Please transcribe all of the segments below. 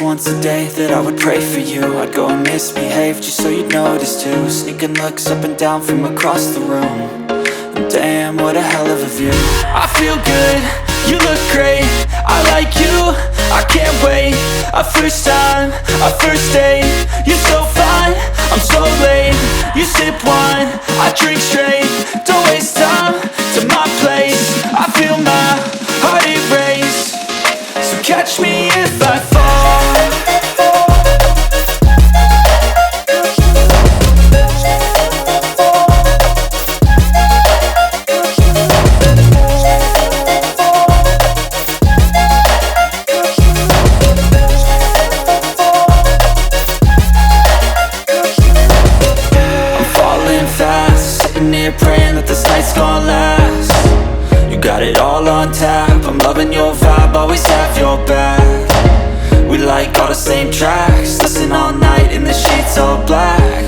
once a day that I would pray for you. I'd go and misbehave just so you'd notice too. Sneaking looks up and down from across the room. And damn, what a hell of a view. I feel good, you look great, I like you, I can't wait. A first time, a first date, you're so fine, I'm so late. You sip wine, I drink straight. Don't waste time to my place. I feel my heart erase. So catch me if I fall. Praying that this night's gonna last. You got it all on tap, I'm loving your vibe, always have your back. We like all the same tracks, listen all night in the sheets all black.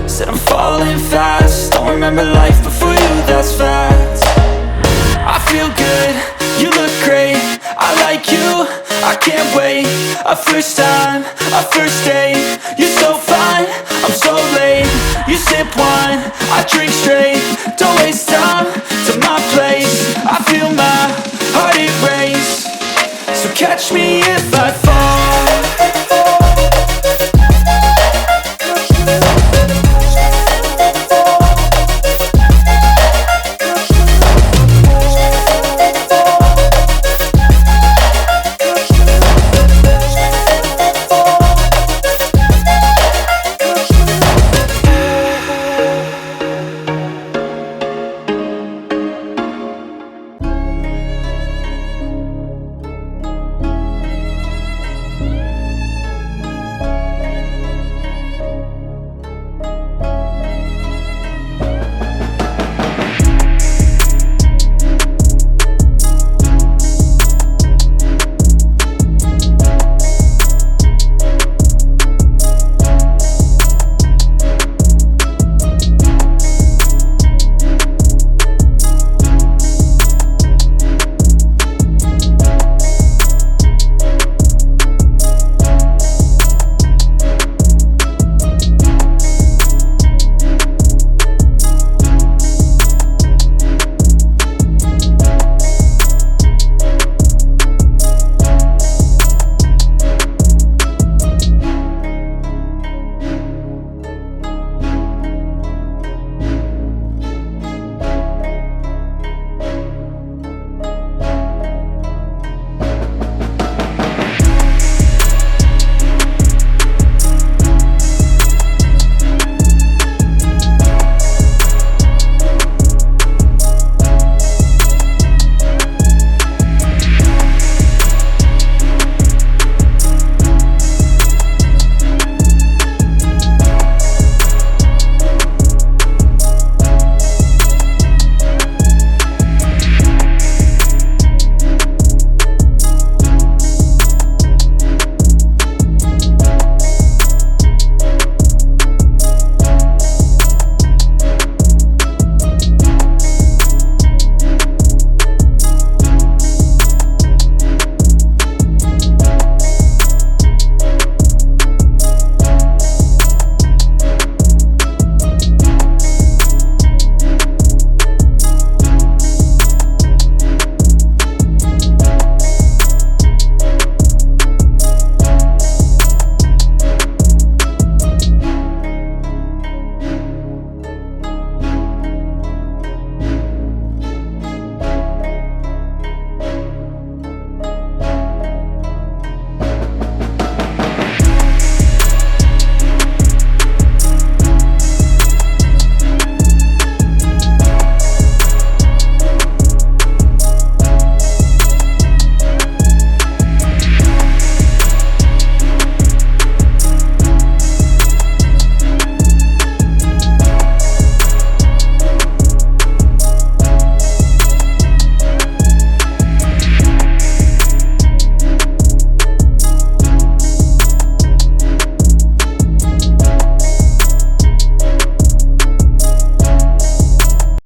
Said I'm falling fast, don't remember life before you, that's fact. I feel good, you look great, I like you, I can't wait. A first time, a first date, you're so fine, I'm so late. You sip wine, I drink straight. Don't waste time to my place. I feel my heart erase. So catch me if I fall.